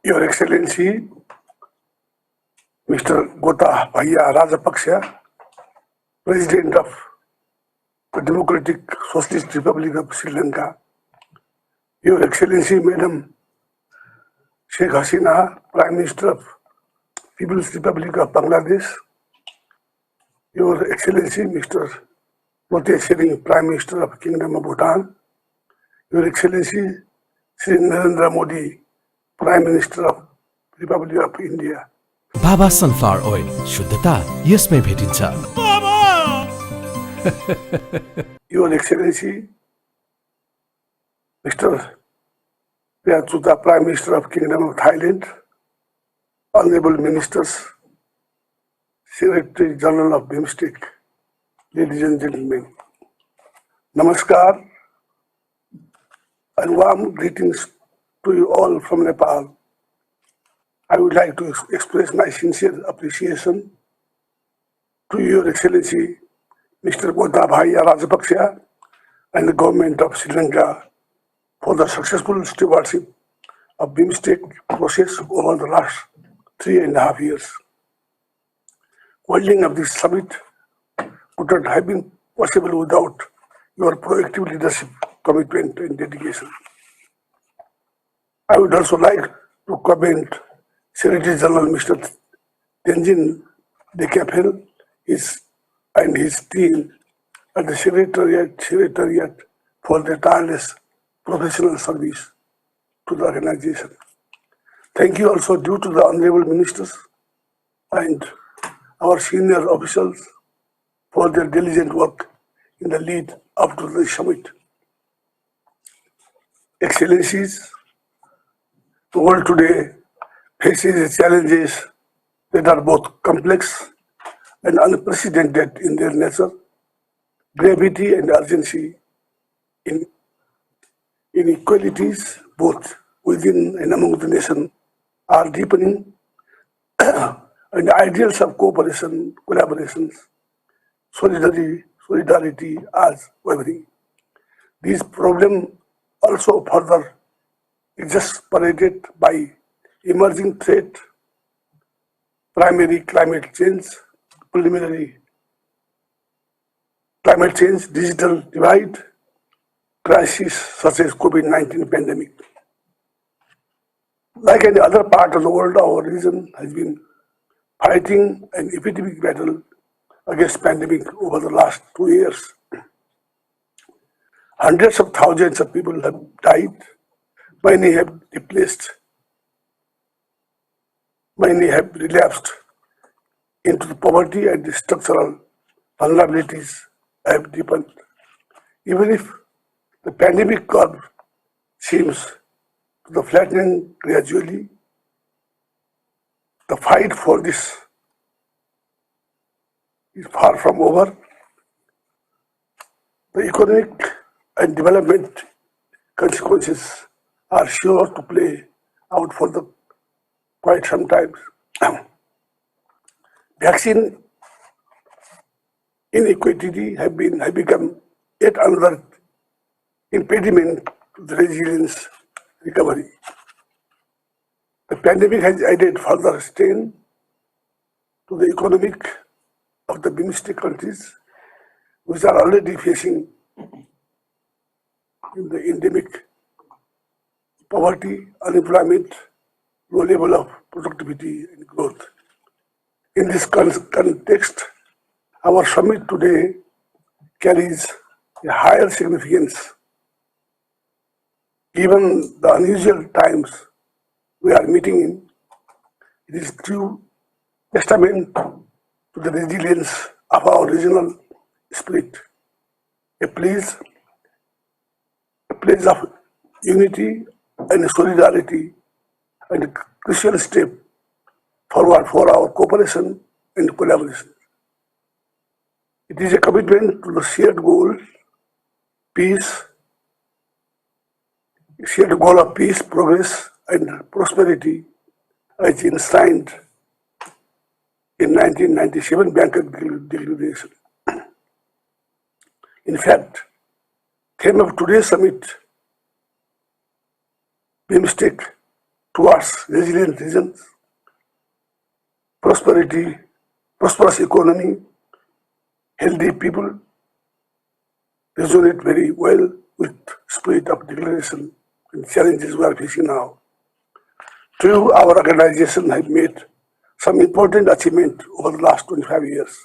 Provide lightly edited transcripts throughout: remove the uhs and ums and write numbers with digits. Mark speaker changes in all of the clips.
Speaker 1: Your Excellency, Mr. Gotabaya Rajapaksa, President of the Democratic Socialist Republic of Sri Lanka, Your Excellency, Madam Sheikh Hasina, Prime Minister of People's Republic of Bangladesh, Your Excellency, Mr. Moteh Singh, Prime Minister of Kingdom of Bhutan, Your Excellency, Sri Narendra Modi, Prime Minister of Republic of India.
Speaker 2: Baba sunflower oil शुद्धता यसमै भेटिन्छ।
Speaker 1: Your Excellency, Mr. Prayatsuta, Prime Minister of Kingdom of Thailand, Honorable Ministers, Secretary General of BIMSTEC, ladies and gentlemen, Namaskar and warm greetings to you all from Nepal. I would like to express my sincere appreciation to Your Excellency, Mr. Gotabaya Rajapaksa and the government of Sri Lanka for the successful stewardship of BIMSTEC process over the last 3.5 years. Holding of this summit could not have been possible without your proactive leadership, commitment and dedication. I would also like to commend Secretary General Mr. Tenzin de Capel and his team at the Secretariat for their tireless professional service to the organization. Thank you also due to the Honorable Ministers and our senior officials for their diligent work in the lead up to the summit. Excellencies, the world today faces challenges that are both complex and unprecedented in their nature, gravity and urgency. Inequalities, both within and among the nation, are deepening, and the ideals of cooperation, collaborations, solidarity are wavering. These problems also further exacerbated by emerging threat, primary climate change, preliminary climate change, digital divide, crises such as COVID-19 pandemic. Like any other part of the world, our region has been fighting an epidemic battle against pandemic over the last 2 years. Hundreds of thousands of people have died, many have displaced, many have relapsed into the poverty, and the structural vulnerabilities have deepened. Even if the pandemic curve seems to be flattening gradually, the fight for this is far from over. The economic and development consequences are sure to play out for the quite some time. Vaccine inequity have become yet another impediment to the resilience recovery. The pandemic has added further strain to the economic of the BIMSTEC countries, which are already facing in the endemic poverty, unemployment, low level of productivity and growth. In this context, our summit today carries a higher significance given the unusual times we are meeting in. It is true testament to the resilience of our regional spirit, a place of unity and solidarity, and a crucial step forward for our cooperation and collaboration. It is a commitment to the shared goal of peace, progress, and prosperity as enshrined in 1997 Bangkok Declaration. In fact, theme of today's summit, BIMSTEC towards resilient regions, prosperity, prosperous economy, healthy people resonate very well with spirit of declaration and challenges we are facing now. True, our organization has made some important achievement over the last 25 years,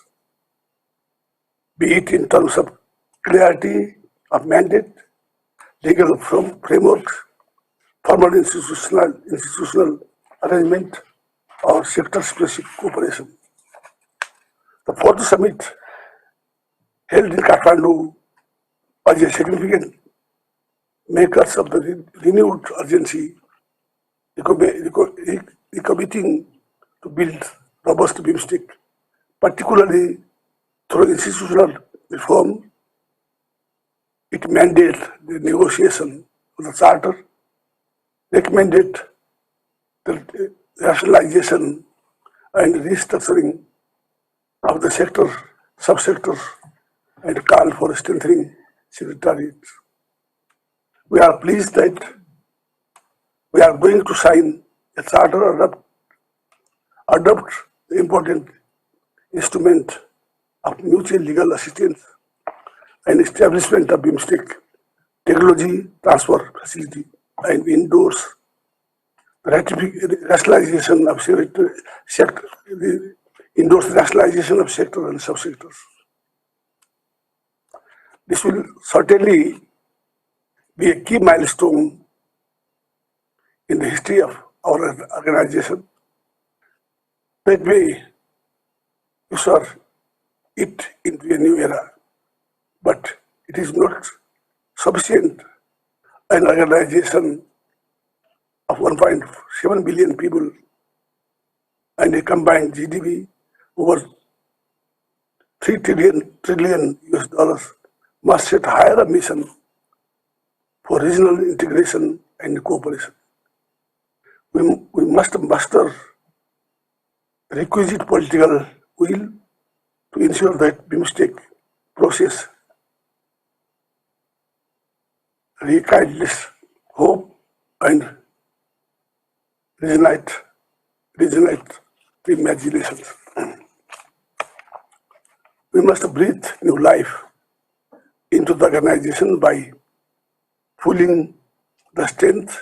Speaker 1: be it in terms of clarity of mandate, legal frameworks, formal institutional arrangement, or sector-specific cooperation. The fourth summit held in Kathmandu was a significant makers of the renewed urgency recommitting to build robust BIMSTEC, particularly through institutional reform. It mandated the negotiation of the charter, recommended the rationalization and restructuring of the sector, subsectors, and called for strengthening secretariats. We are pleased that we are going to sign a charter adopt the important instrument of mutual legal assistance and establishment of BIMSTEC technology transfer facility and endorse the rationalization of sector and subsectors. This will certainly be a key milestone in the history of our organization. Let me usher it into a new era, but it is not sufficient. An organization of 1.7 billion people and a combined GDP over 3 trillion US dollars must set higher mission for regional integration and cooperation. We must muster requisite political will to ensure that BIMSTEC process rekindles hope and reignite the imaginations. We must breathe new life into the organization by pulling the strength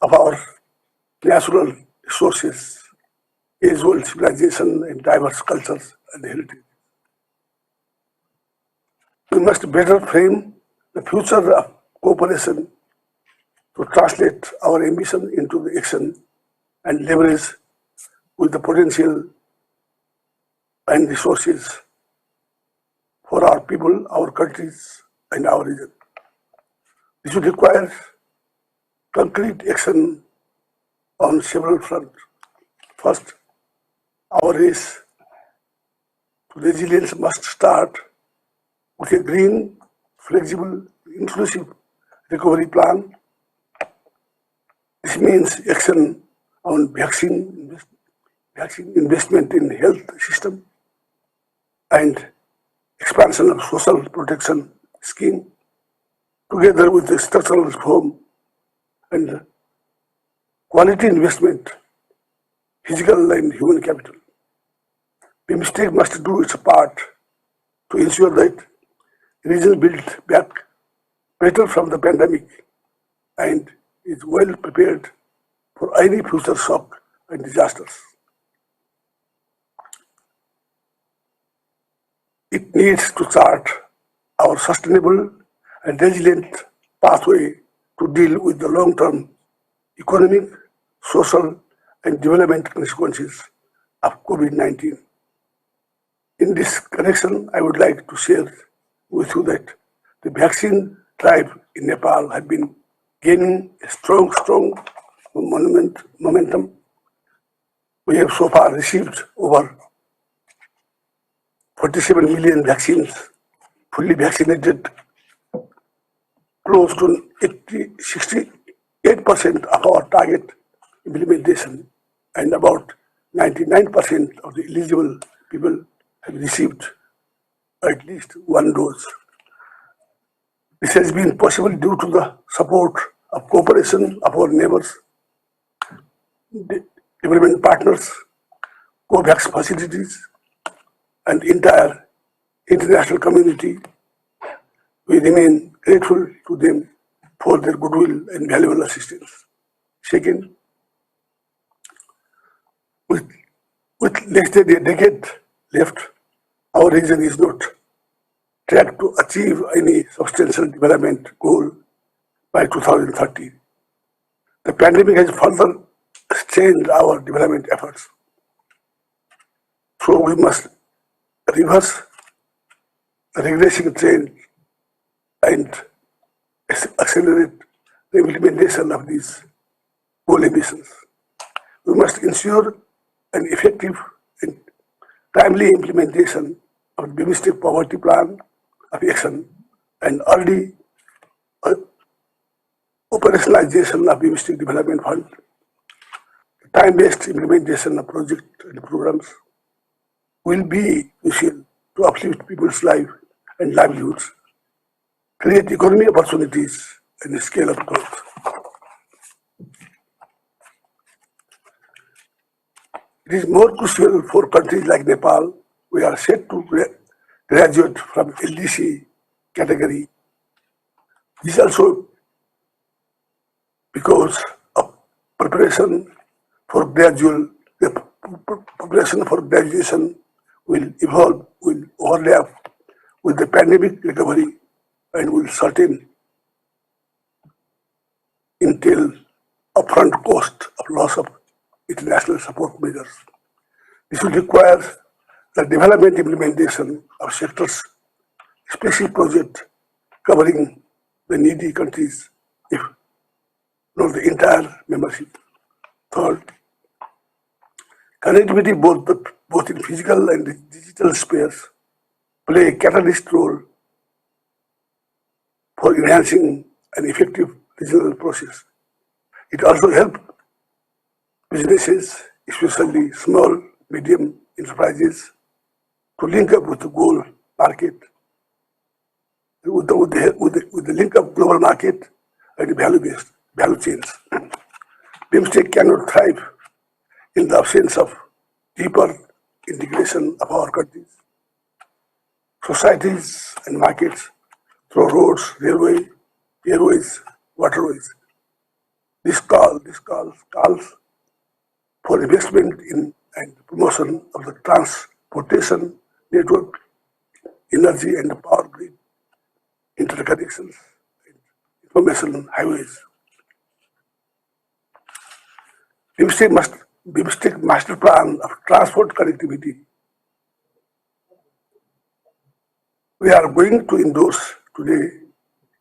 Speaker 1: of our natural resources, age-old civilization, and diverse cultures and heritage. We must better frame the future of cooperation to translate our ambition into the action and leverage with the potential and resources for our people, our countries, and our region. This will require concrete action on several fronts. First, our race to resilience must start with a green, flexible, inclusive recovery plan. This means action on vaccine investment in health system and expansion of social protection scheme together with the structural reform and quality investment, physical and human capital. BIMSTEC must do its part to ensure that region built back better from the pandemic and is well prepared for any future shock and disasters. It needs to chart our sustainable and resilient pathway to deal with the long-term economic, social, and development consequences of COVID-19. In this connection, I would like to share with you that the vaccine drive in Nepal have been gaining a strong momentum. We have so far received over 47 million vaccines, fully vaccinated, close to 68% of our target implementation, and about 99% of the eligible people have received at least one dose. This has been possible due to the support of cooperation of our neighbors, development partners, COVAX facilities, and entire international community. We remain grateful to them for their goodwill and valuable assistance. Second, with, with less than a decade left, our region is not track to achieve any substantial development goal by 2030. The pandemic has further strained our development efforts. So we must reverse the regressing trend and accelerate the implementation of these goal ambitions. We must ensure an effective and timely implementation of the domestic poverty plan of action and early operationalization of domestic development fund, time-based implementation of projects and programs will be crucial to uplift people's life and livelihoods, create economic opportunities, and scale up growth. It is more crucial for countries like Nepal. We are set to graduate from LDC category. This is also because of preparation for graduation will evolve, will overlap with the pandemic recovery and will certain entail upfront cost of loss of international support measures. This will require the development implementation of sectors, specific projects covering the needy countries, if not the entire membership. Third, connectivity both in physical and digital space play a catalyst role for enhancing an effective regional process. It also helps businesses, especially small, medium enterprises, to link up with the global market, with the link of global market and value chains. BIMSTEC cannot thrive in the absence of deeper integration of our countries, societies and markets through roads, railway, airways, waterways. This calls for investment in and promotion of the transportation network, energy and power grid, interconnections, information highways. BIMSTEC master plan of transport connectivity we are going to endorse today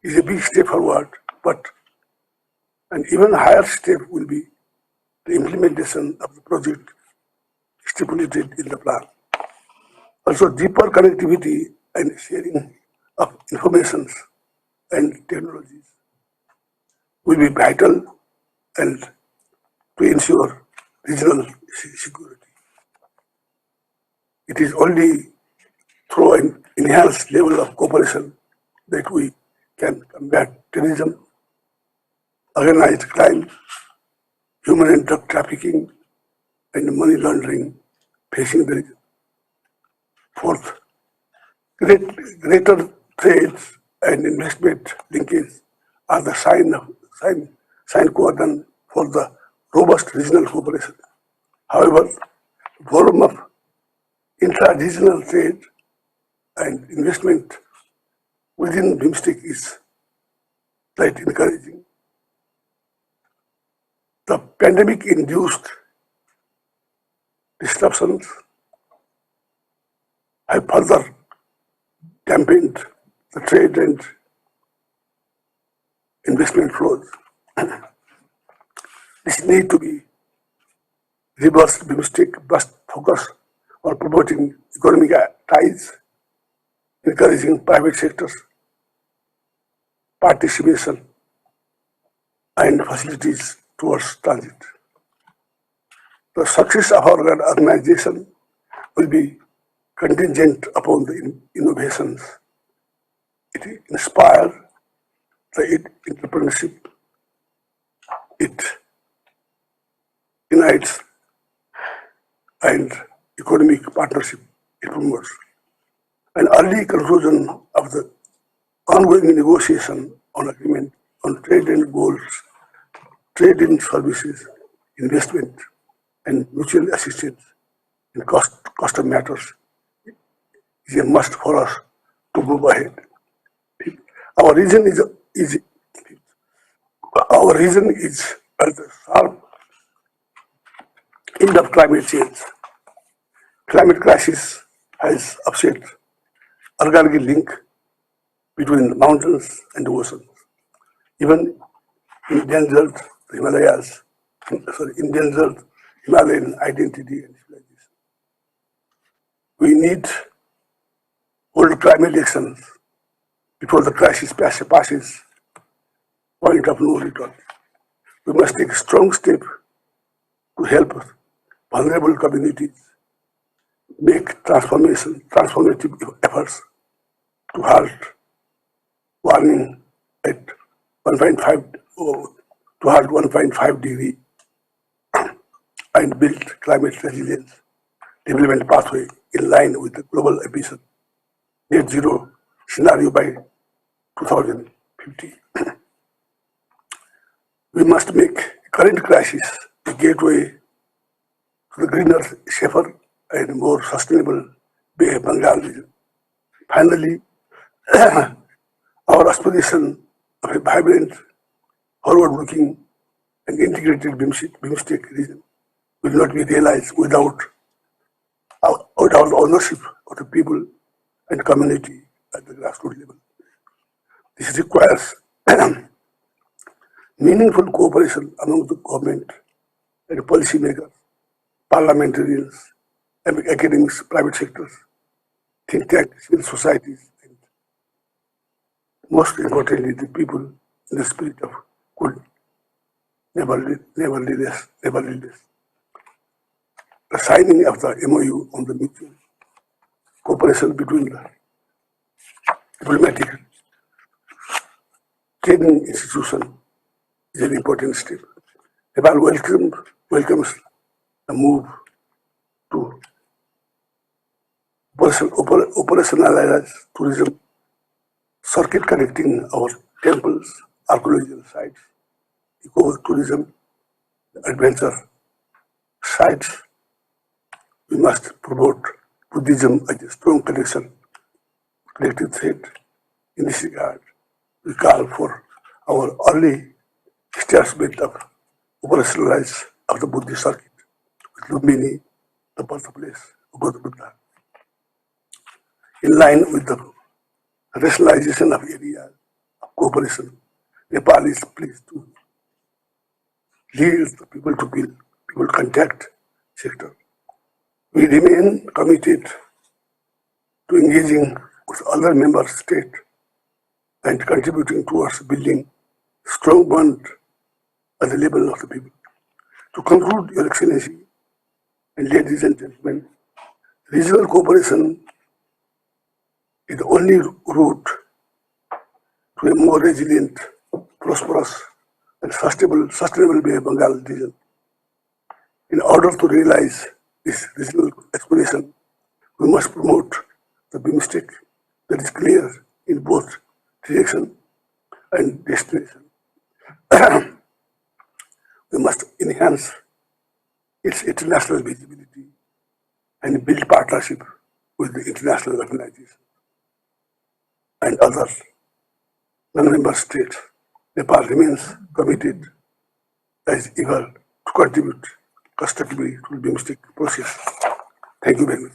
Speaker 1: is a big step forward, but an even higher step will be the implementation of the project stipulated in the plan. Also, deeper connectivity and sharing of information and technologies will be vital and to ensure regional security. It is only through an enhanced level of cooperation that we can combat terrorism, organized crime, human and drug trafficking, and money laundering facing the region. Fourth, greater trades and investment linkage are the sign cordon for the robust regional cooperation. However, the volume of intra-regional trade and investment within BIMSTEC is quite encouraging. The pandemic-induced disruptions have further dampened the trade and investment flows. This need to be reversed. BIMSTEC must focus on promoting economic ties, encouraging private sectors participation and facilities towards transit. The success of our organization will be contingent upon the innovations it inspires, the entrepreneurship it unites and economic partnership it promotes. An early conclusion of the ongoing negotiation on agreement on trade and goals, trade in services, investment, and mutual assistance in custom matters is a must for us to move ahead. Our region is our region is at the sharp end of climate change. Climate crisis has upset organic link between the mountains and the oceans. Even endangered the Himalayas, endangered Himalayan identity and civilization. We need hold climate actions before the crisis passes point of no return. We must take a strong step to help vulnerable communities make transformative efforts to halt warming at 1.5 to halt 1.5 degree and build climate resilience development pathway in line with the global ambition net zero scenario by 2050. We must make current crisis a gateway to the greener, safer, and more sustainable Bay of Bengal region. Finally, our aspiration of a vibrant, forward-looking, and integrated BIMSTEC region will not be realized without ownership of the people and community at the grassroots level. This requires meaningful cooperation among the government and policymakers, parliamentarians, academics, private sectors, think tanks, civil societies, and most importantly, the people in the spirit of good neighborliness. The signing of the MOU on the mutual cooperation between the diplomatic training institution is an important step. Nepal welcomes the move to operationalize tourism circuit connecting our temples, archaeological sites, eco-tourism, adventure sites. We must promote Buddhism as a strong collective thread. In this regard, we call for our early establishment of operationalize of the Buddhist circuit with Lumbini, the birthplace of Gautam Buddha. In line with the rationalization of areas of cooperation, Nepal is pleased to lead the people contact sector. We remain committed to engaging with other member states and contributing towards building strong bond at the level of the people. To conclude, Your Excellency and ladies and gentlemen, regional cooperation is the only route to a more resilient, prosperous, and sustainable Bay of Bengal region. In order to realize this regional aspiration, we must promote the BIMSTEC that is clear in both direction and destination. We must enhance its international visibility and build partnership with the international organizations and other non-member states. Nepal remains committed as eager to contribute constructively to the BIMSTEC process. Thank you very much.